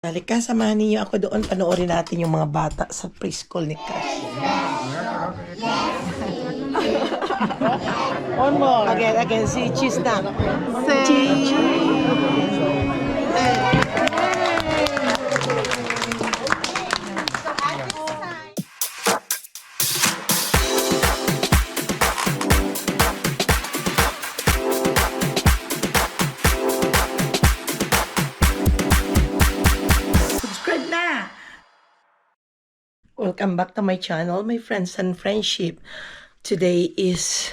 Halika, samahan niyo ako doon. Panoorin natin yung mga bata sa preschool ni Cash. One more. Again. Si Cheese na. Cheese. Welcome back to my channel, my friends and friendship. Today is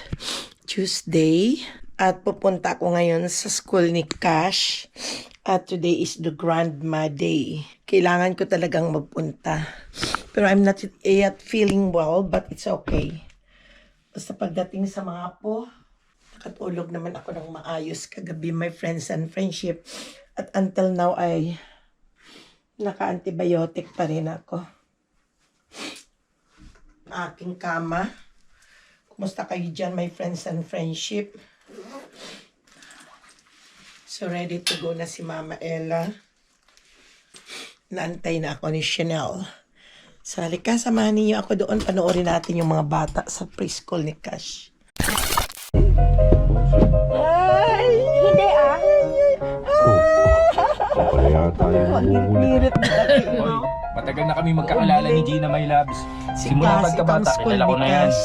Tuesday at pupunta ako ngayon sa school ni Cash. At today is the Grandma Day. Kailangan ko talagang magpunta. Pero I'm not yet feeling well, but it's okay. Basta pagdating sa mga po, nakatulog naman ako ng maayos kagabi, my friends and friendship. At until now ay naka-antibiotic pa rin ako. Aking kama. Kumusta kayo dyan, my friends and friendship? So, ready to go na si Mama Ella. Naantay na ako ni Chanel. So, halika, samahan niyo ako doon. Panoorin natin yung mga bata sa preschool ni Cash. Ay! Hindi ah. Wala yata yung Ngirit Hoy, matagal na kami magkakilala ni Gina, my loves. Si Simula Cass, itong pagkabata, school kilala ko ni na yan. Cash.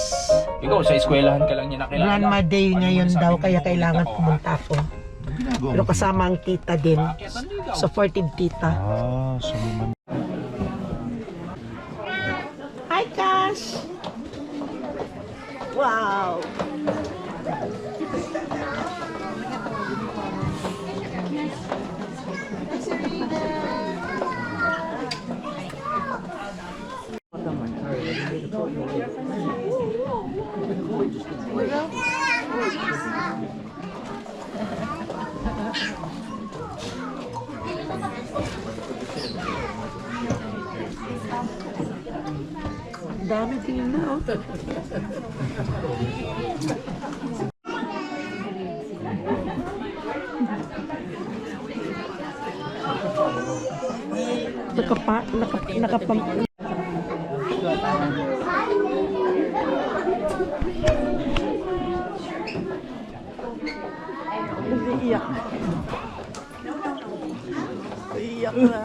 Ikaw, sa eskwelahan ka lang niya nakilala. Grandma Day Ano ngayon masasabi daw, mo? kaya Ulit kailangan ako, pumunta ako. Pero kasama ang tita din. Bakit? Ano ikaw? Supportive tita. sumiman. Hi, Cash! Wow! Dami din na, oh. Nakapam... Iiyak. Iiyak na.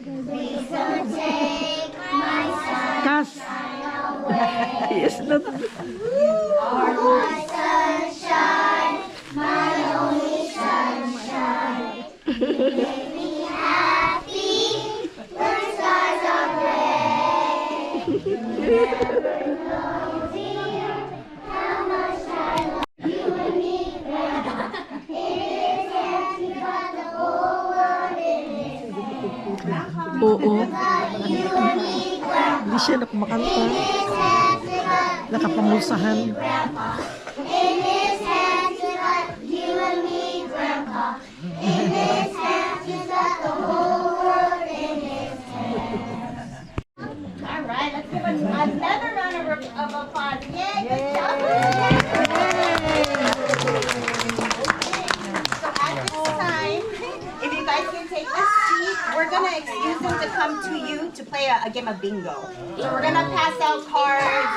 Please don't take my son. Yes. Yes, not. Oo. Hindi siya nakamakanta. Nakapamusahan. All right, let's give another round of applause. Yay, good job. So at this time, if you guys can take a seat, we're gonna excuse them to come to you to play a game of bingo. So we're gonna pass out cards.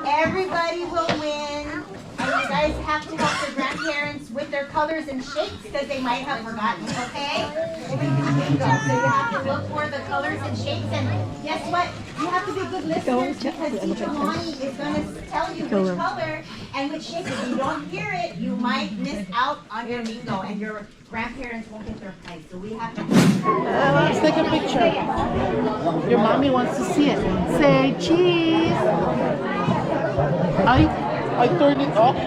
Everybody will win. And you guys have to help your grandparents with their colors and shapes because they might have forgotten, okay? Bingo. So you have to look for the colors and shapes, and guess what? You have to be good listeners because Teacher Bonnie is going to tell you which color and which shape. If you don't hear it, you might miss out on your bingo, and your grandparents won't get their prize. So we have to. Let's take a picture. Your mommy wants to see it. Say cheese. I turn it off.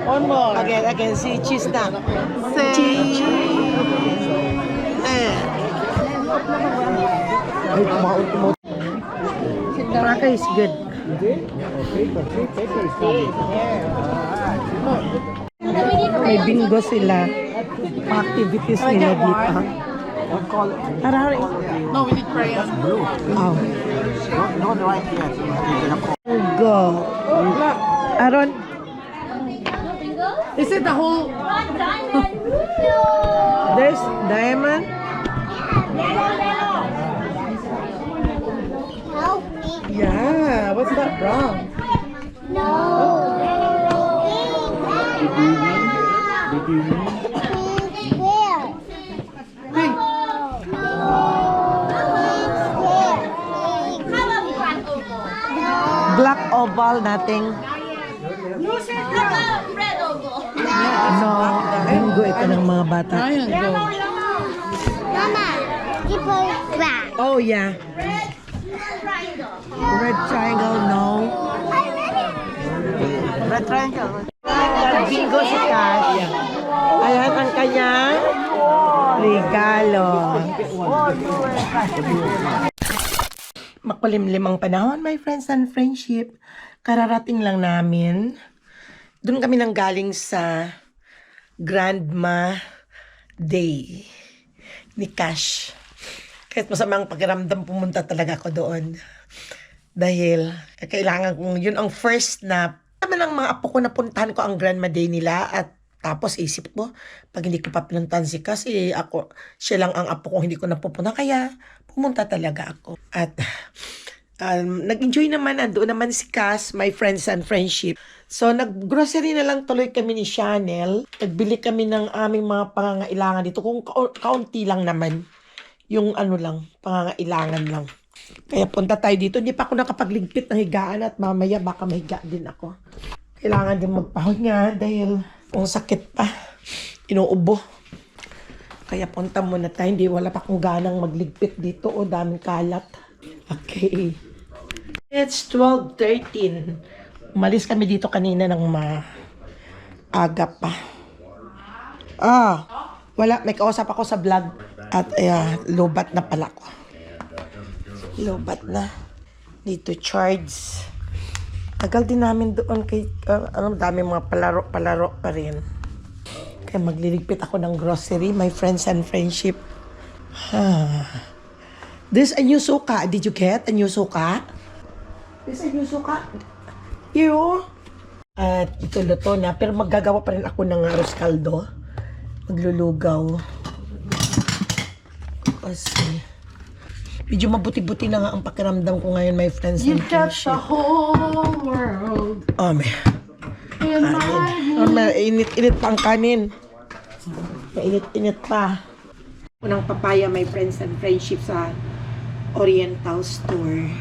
One more. Again, si cheese na. Say cheese. Maraka is good. May bingo sila. Activities nila dito. Harari. No, we need crayon. Oh. Go. Aaron. Is it the whole? There's diamond. Yeah, what's that wrong? Black oval, nothing. Red oval. No, bingo ito ng mga bata. Ayan, go. Mama, people black. Oh yeah, Triangle. red triangle, no. Red triangle. Bingo si Cash. Ayan ang kanyang regalo. Makulimlim ang panahon, my friends and friendship. Kararating lang namin. Doon kami nang galing sa Grandma Day ni Cash. Kahit masamang pakiramdam, pumunta talaga ako doon. Dahil kailangan kong, yun ang first na, naman ang mga apo ko napuntahan ko ang Grandma Day nila. At tapos isip ko, pag hindi ko pa pinuntahan si Cash, siya lang ang apo ko, hindi ko napupunta. Kaya pumunta talaga ako. At nag-enjoy naman, doon naman si Cass, my friends and friendship. So, nag-grocery na lang tuloy kami ni Chanel. Nagbili kami ng aming mga pangangailangan dito. Kung kaunti lang naman, yung pangangailangan lang. Kaya punta tayo dito. Hindi pa ako nakapagligpit ng higaan at mamaya baka mahiga din ako. Kailangan din magpahinga dahil kung sakit pa, inuubo. Kaya punta muna tayo. Hindi, wala pa akong ganang magligpit dito. O, daming kalat. Okay. It's 12:13. Umalis kami dito kanina ng maaga pa. Wala. May kausap ako sa vlog. At lobat na pala ko. Lobat na. Dito charge. Tagal din namin doon kay dami mga palaro pa rin. Kaya magliligpit ako ng grocery, my friends and friendship. This a new suka. Did you get a new suka? This a new suka. Here. At ito luto na. Pero maggagawa pa rin ako ng arroz caldo. Maglulugaw. Kasi medyo mabuti-buti na nga ang pakiramdam ko ngayon, my friends and You've got friendship. the whole world. Kanin. Init pa ang kanin. Mainit-init pa. Unang papaya, my friends and friendship sa Oriental Store.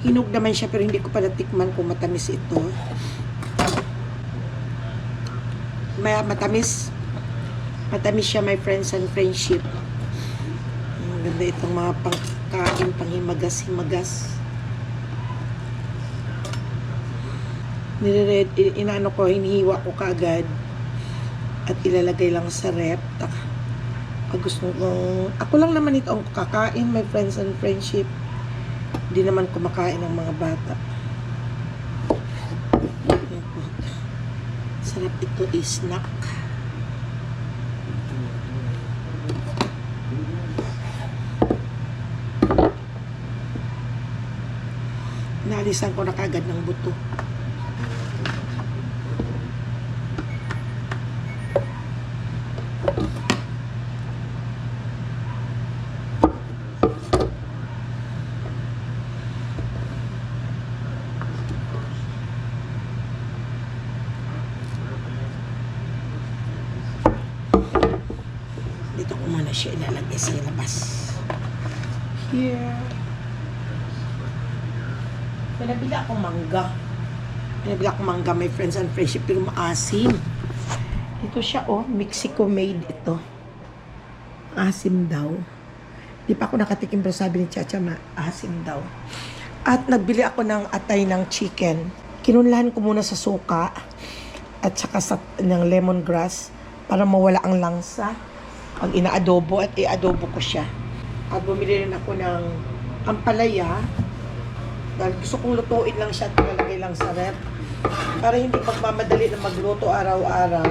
Hinog naman siya pero hindi ko pa natikman kung matamis ito. Matamis. Matamis siya, my friends and friendship. Ang ganda itong mga pangkain, panghimagas-himagas. Inaano ko, hinihiwa ko kaagad at ilalagay lang sa rep. Pag gusto kong, ako lang naman ito ang kakain, my friends and friendship. Hindi naman kumakain ng mga bata. Sarap ito snack. Naalisan ko na kagad ng buto. Dito ko muna siya ilalagay sa labas. Here. Pinabili akong mangga. Pinabili akong mangga, my friends and friendship, pero maasim. Ito siya, oh, Mexico made ito. Asim daw. Di pa ako nakatikim, pero sabi ni Chacha, maasim daw. At nagbili ako ng atay ng chicken. Kinunlahan ko muna sa suka at saka ng lemongrass para mawala ang langsa. Pag ina-adobo at i-adobo ko siya. At bumili rin ako ng ampalaya. Dahil gusto kong lutuin lang siya at ilalagay lang sa rep. Para hindi magmamadali na magluto araw-araw.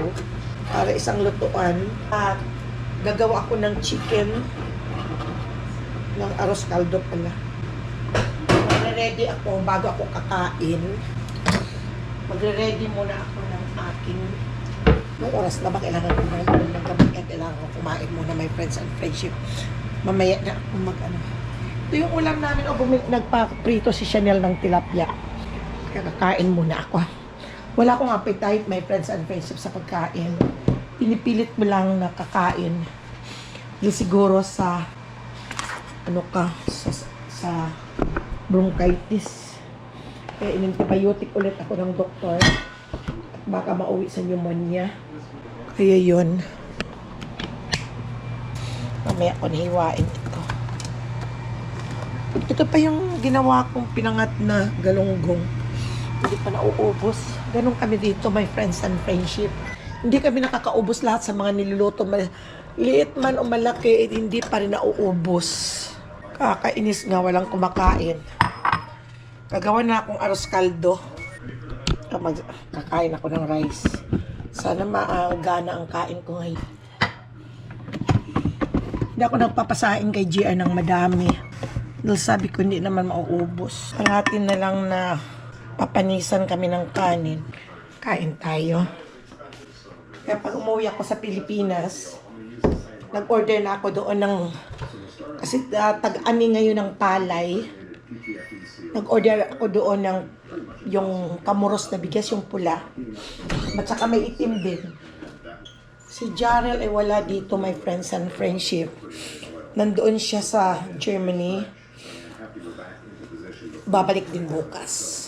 Para isang lutuan. At gagawa ako ng chicken. Ng arroz caldo pala. Magre-ready ako bago ako kakain. Magre-ready muna ako ng aking nung oras na ba kailangan ko ng gabi at kailangan ko kumain muna, my friends and friendship. Mamaya na ako mag-ano. Ito yung ulam namin. Nagpa-prito si Chanel ng tilapia. Kakain muna ako. Wala akong appetite, my friends and friendship, sa pagkain. Pinipilit mo lang na kakain. Di siguro sa sa bronchitis. Kaya in-antibiotic ulit ako ng doktor. At baka mauwi sa pneumonia. Kaya yun. Mamaya ko nahiwain ito. Ito pa yung ginawa kong pinangat na galunggong. Hindi pa nauubos. Ganun kami dito, my friends and friendship. Hindi kami nakakaubos lahat sa mga niluluto. Liit man o malaki, hindi pa rin nauubos. Kakainis nga, walang kumakain. Gagawa na akong arroz caldo. Kakain ako ng rice. Sana maagana ang kain ko ngayon. Hindi ako nagpapasain kay GR ng madami. Dahil sabi ko hindi naman mauubos. Palatin na lang na papanisan kami ng kanin. Kain tayo. Kaya pag umuwi ako sa Pilipinas, nag-order na ako doon ng, kasi tag-ani ngayon ng palay. Nag-order ako doon ng yung kamuros na bigas, yung pula. At saka may itim din. Si Jarrell ay wala dito, my friends and friendship. Nandoon siya sa Germany. Babalik din bukas.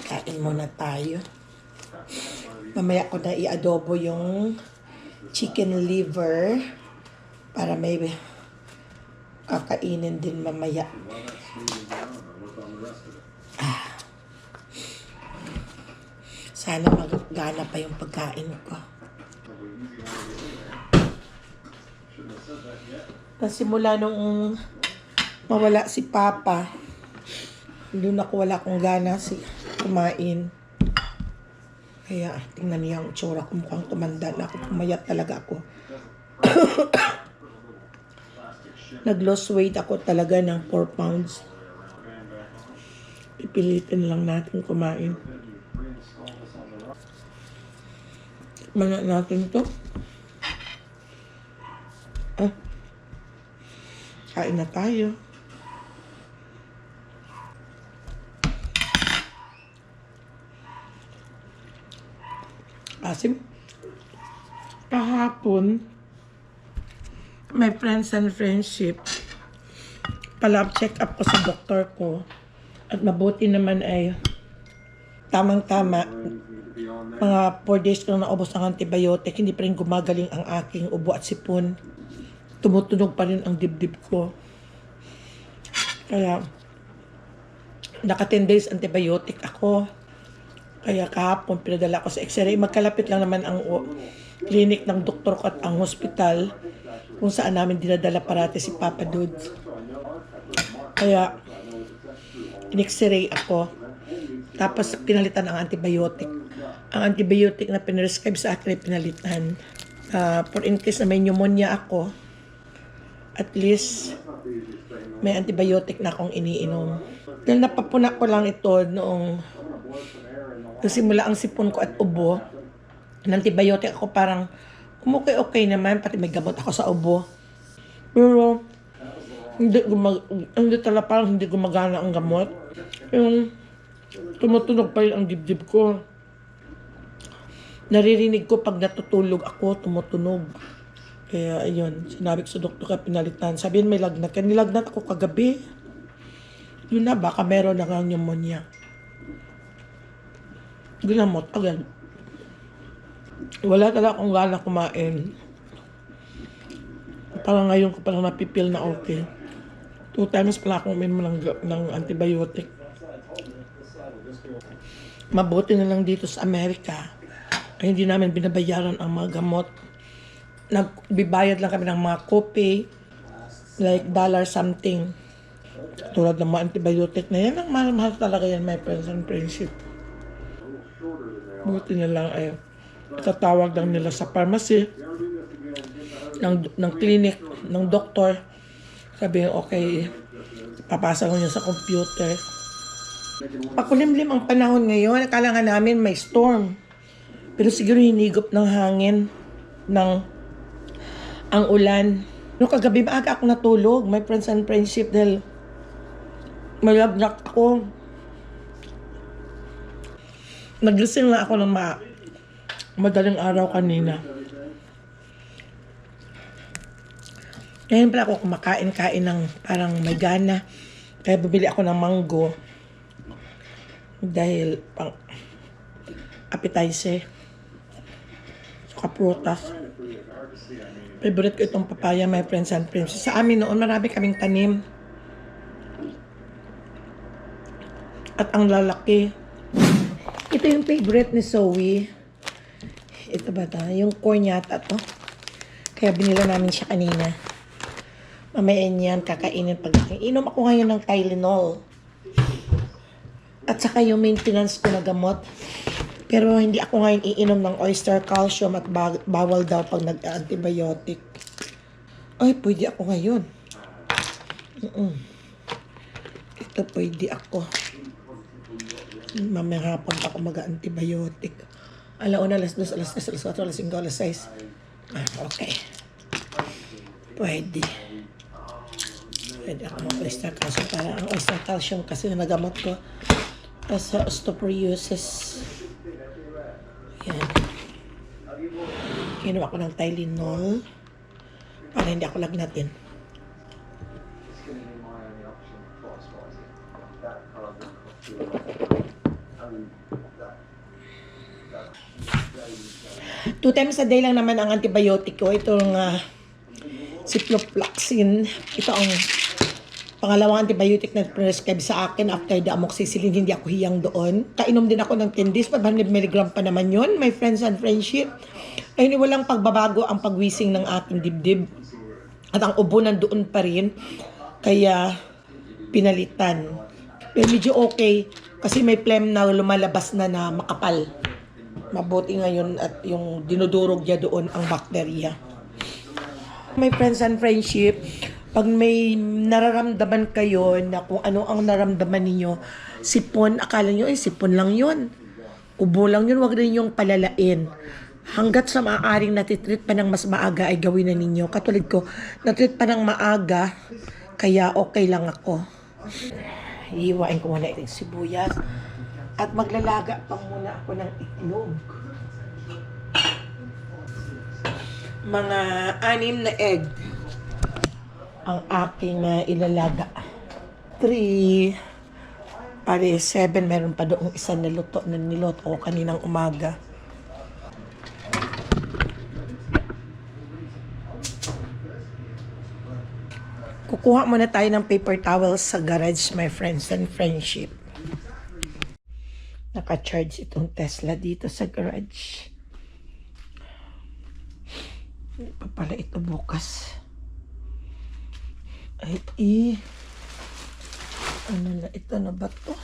Kain muna tayo. Mamaya ko na i-adobo yung chicken liver para may kakainin din mamaya. Sana magana pa yung pagkain ko. Simula nung mawala si Papa, doon ako wala akong gana kumain. Kaya tingnan niya ang itsura ko, mukhang tumanda na ako. Pumayat talaga ako. Nag-loss weight ako talaga ng 4 pounds. Pipilitin lang natin kumain. Tikman natin to. Kain na tayo. Asim. Kahapon, my friends and friendship, Palab check up ko sa doktor ko. At mabuti naman ay tamang-tama. Mga 4 days ko na naubos ng antibiotic, hindi pa rin gumagaling ang aking ubo at sipon. Tumutunog pa rin ang dibdib ko. Kaya, naka 10 days antibiotic ako. Kaya kahapon, pinadala ko sa x-ray. Magkalapit lang naman ang clinic ng doktor ko at ang hospital kung saan namin dinadala parati si Papa Dudes. Kaya, in-x-ray ako. Tapos, pinalitan ang antibiotic. Ang antibiotic na pinrescribe sa akin ay pinalitan. For in case na may pneumonia ako, at least, may antibiotic na akong iniinom. Dahil napapuna ko lang ito noong simula ang sipon ko at ubo. Ng antibiotic ako parang okay naman, pati may gamot ako sa ubo. Pero hindi talaga parang hindi gumagana ang gamot. Yung tumutunog pa rin ang dibdib ko. Naririnig ko pag natutulog ako, tumutunog. Kaya ayun, sinabi ko sa doktor ka pinalitan. Sabihin may lagnat. Kaya nilagnat ako kagabi. Yun na, baka meron na kang pneumonia. Ginamot agad. Wala talaga akong gana kumain. Parang ngayon ko parang napipil na okay. 2 times pala akong uminom ng antibiotic. Mabuti na lang dito sa Amerika ay hindi namin binabayaran ang mga gamot. Nagbibayad lang kami ng mga copay, like $1 something. Tulad ng mga antibiotic na yan, ang mahal-mahal talaga yan, my friends and friendship. Buti na lang ay tatawag lang nila sa pharmacy ng clinic, ng doktor. Sabi okay, papasa ko niya sa computer. Pakulimlim ang panahon ngayon, akala nga namin may storm. Pero siguro hinigop ng hangin, ang ulan. No, kagabi maaga ako natulog, my friends and friendship, dahil malagnak ako. Nagising na ako ng madaling araw kanina. Ngayon pala ako kumakain-kain ng parang may gana. Kaya bibili ako ng mango. Dahil pang appetizer. Saka prutas. Favorite ko itong papaya, my friends and friends. Sa amin noon, marami kaming tanim. At ang lalaki. Ito yung favorite ni Zoe. Ito ba ito? Yung corn yata to. Kaya binila namin siya kanina. Mamaya niyan, kakainin pag inom ako ngayon ng Tylenol. At saka yung maintenance ko na gamot. Pero hindi ako ngayon iinom ng oyster calcium at bawal daw pag nag-antibiotic. Ay, pwede ako ngayon. Ito pwede ako. Mamaya hapon ako mag-antibiotic. Alauna, alas 2, alas 3, alas 4, alas 5, alas 6. Okay. Pwede. Pwede ako mag-oyster calcium. Para ang oyster calcium kasi nagamot ko sa osteoporosis. Yan. Kinuha ako ng Tylenol para hindi ako lagnatin. Two times a day lang naman ang antibiotic ko. Itong ciprofloxacin. Ito ang pangalawang antibiotic na prescribe sa akin after the amoxicillin. Hindi ako hiyang doon. Kainom din ako ng 10 days. 500 mg pa naman yun. My friends and friendship. Ay walang pagbabago ang pagwising ng aking dibdib. At ang ubo nandoon pa rin. Kaya pinalitan. Pero medyo okay. Kasi may phlegm na lumalabas na makapal. Mabuti ngayon at yung dinudurog niya doon ang bakterya. My friends and friendship, pag may nararamdaman kayo na kung ano ang naramdaman ninyo, sipon, akala nyo sipon lang yun. Ubo lang yun, wag rin yung palalain. Hanggat sa maaaring natitreat pa ng mas maaga ay gawin na ninyo. Katulad ko, natreat pa ng maaga, kaya okay lang ako. Iiwain ko muna itong sibuyas. At maglalaga pa muna ako ng itlog. Mga 6 na egg ang aking ilalaga. 3. Pare 7, meron pa doong isa na niluto ko kaninang umaga. Kukuha muna tayo ng paper towels sa garage, my friends and friendship. Naka-charge itong Tesla dito sa garage. Hindi pa pala ito bukas. Ay, ano na ito na ba to?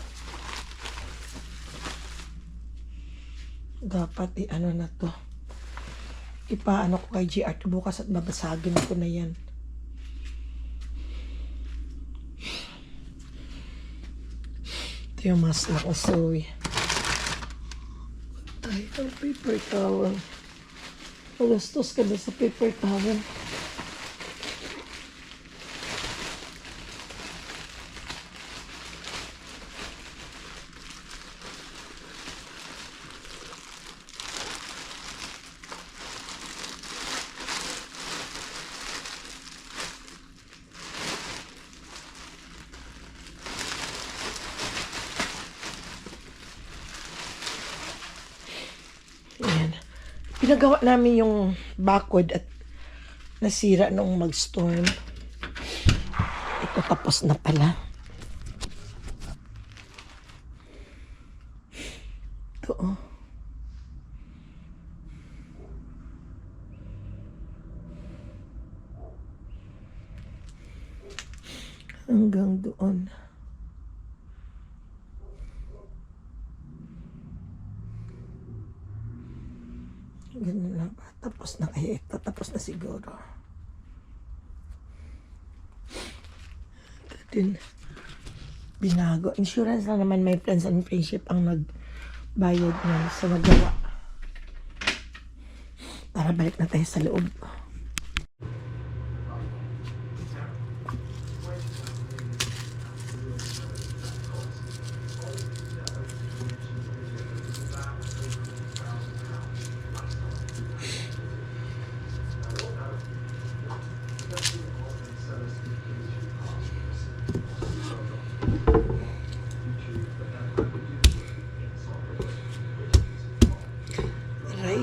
Dapat ano na to? Ipaano ko kay GR to bukas at babasagin ko na yan. Ito yung mas nakasoy. Tayo ng paper towel. Magastos ka na sa paper towel. Ayan. Pinagawa namin yung bakod at nasira nung mag-storm. Ito tapos na pala. Ito oh. Hanggang doon. Ganun na ba? Tapos na kaya ito. Tapos na siguro. Ito din. Binago. Insurance lang naman, my friends and friendship ang nagbayad niya sa nagawa. Tara, balik na tayo sa loob. Aray.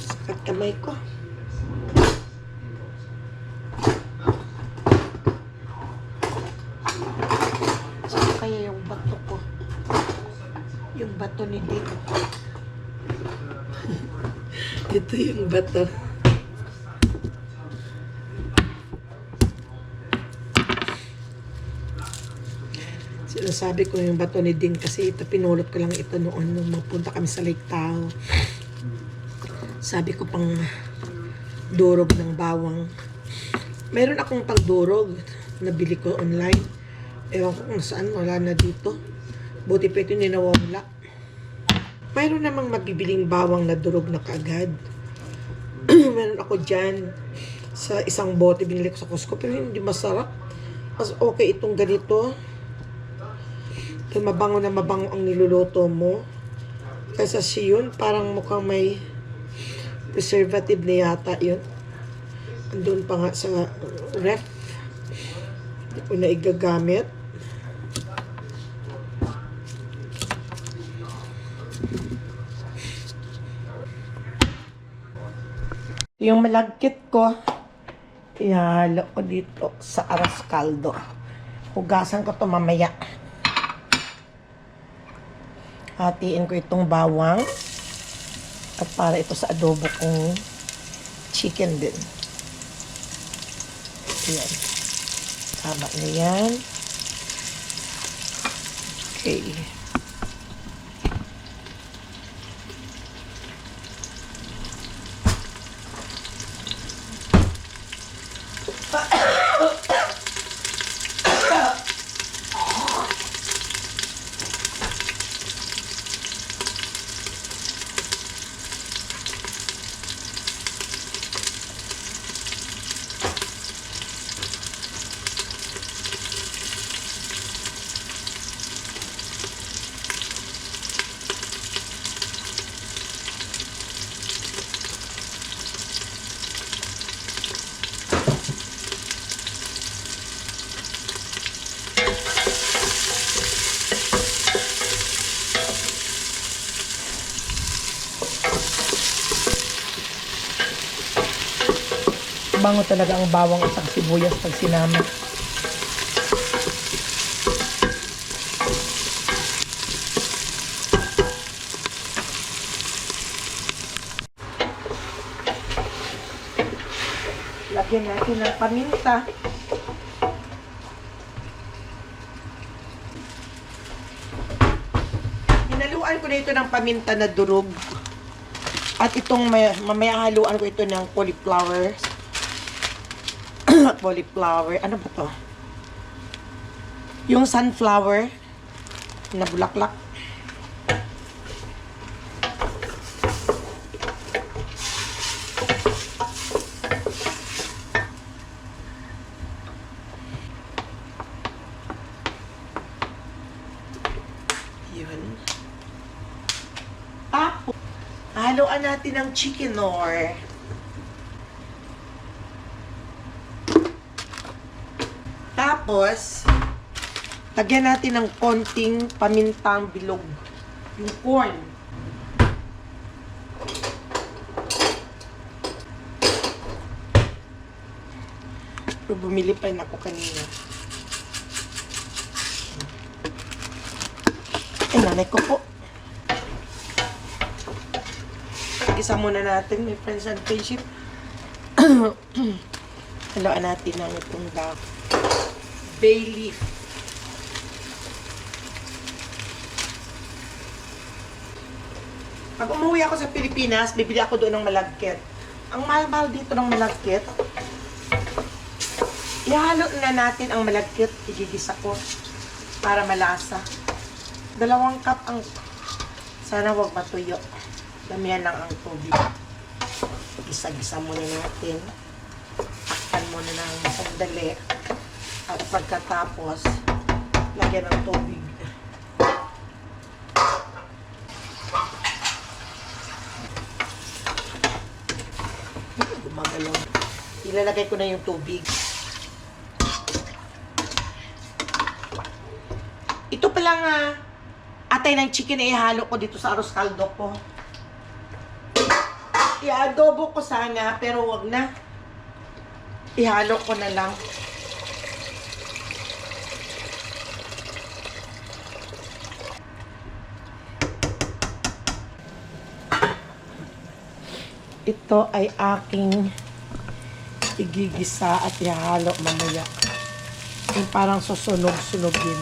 Sakit kamay ko. Saan kaya yung bato ko? Yung bato ni Dito. Ito yung bato. Sinasabi ko yung bato ni Ding kasi ito pinulot ko lang ito noon nung mapunta kami sa Lake Tahoe. Sabi ko pang durog ng bawang. Meron akong pang durog. Nabili ko online. Ewan ko kung saan. Wala na dito. Buti pa ito ninawawala. Mayroon namang mabibiling bawang na durog na kaagad. Meron ako dyan sa isang bote. Binili ko sa Costco. Pero hindi masarap. Mas okay itong ganito. Ito mabango na mabango ang niluluto mo. Kaysa siyon, parang mukhang may preservative na yata yun. Andun pa nga sa ref. Hindi ko na igagamit. Yung malagkit ko, ihalo ko dito sa aras kaldo. Hugasan ko to mamaya. Hatiin ko itong bawang. At para ito sa adobo kong chicken din. Ayan. Tama na yan. Okay. Bango talaga ang bawang at saka sibuyas pag sinama. Lagyan natin ng paminta. Hinaluan ko na ito ng paminta na durog. At itong mamaya haluan ko ito ng cauliflower. Cauliflower. Ano ba to? Yung sunflower na bulaklak. Yun. Tapos, haluan natin ng chicken-nor. Tapos, lagyan natin ng konting pamintang bilog. Yung corn. Pero bumili pa rin ako kanina. Ay, nanay ko po. Isa muna natin, may friends and friendship. Haluan natin ng itong bay leaf. Pag umuwi ako sa Pilipinas, bibili ako doon ng malagkit. Ang mahal-mahal dito ng malagkit. Ihalo na natin ang malagkit. Igigisa ko para malasa. 2 cup ang... Sana wag matuyo. Damihan lang ang tubig. Gisa-gisa muna natin. Takpan muna ng sandali. At pagkatapos, lagyan ng tubig. Gumagalaw. Ilalagay ko na yung tubig. Ito palang atay ng chicken ay ihalo ko dito sa arroz caldo ko. I-adobo ko sana, pero wag na. Ihalo ko na lang. Ito ay aking igigisa at ihalo mamaya. Yung parang susunog-sunogin.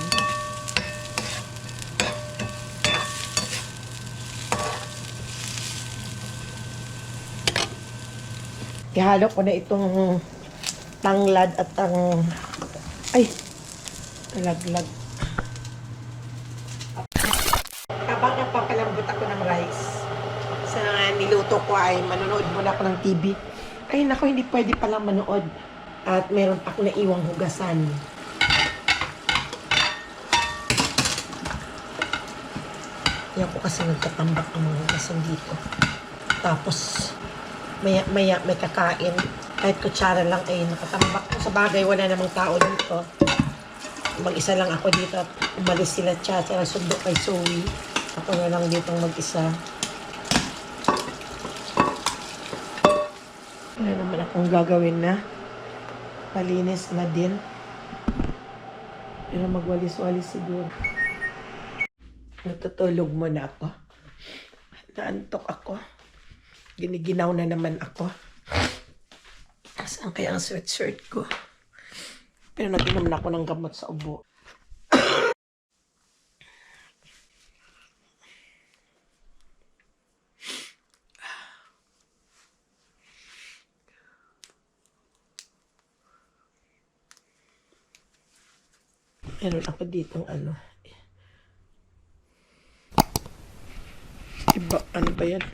Ihalo ko na itong tanglad at ang... Ay! Laglag. Habang napapalambot ako ng rice, sa niluto ko ay manonood muna ako ng TV. Ay nako, hindi pwede palang manood. At meron pa ako na iwang hugasan. Yan ko kasi nagtatambak ang mga hugasan dito. Tapos, maya may kakain. Kahit kutsara lang ay nakatambak ko. Sa bagay, wala namang tao dito. Mag-isa lang ako dito. At umalis sila Chacha, sundo kay Zoe. Ako na lang dito mag-isa. Wala naman akong gagawin na. Palinis na din. Pero magwalis-walis siguro. Natutulog muna ako. Naantok ako. Giniginaw na naman ako. Saan kaya ang sweatshirt ko? Pero nag-inom na ako ng gamot sa ubo. Meron ako ditong ano. Iba, ano ba yan?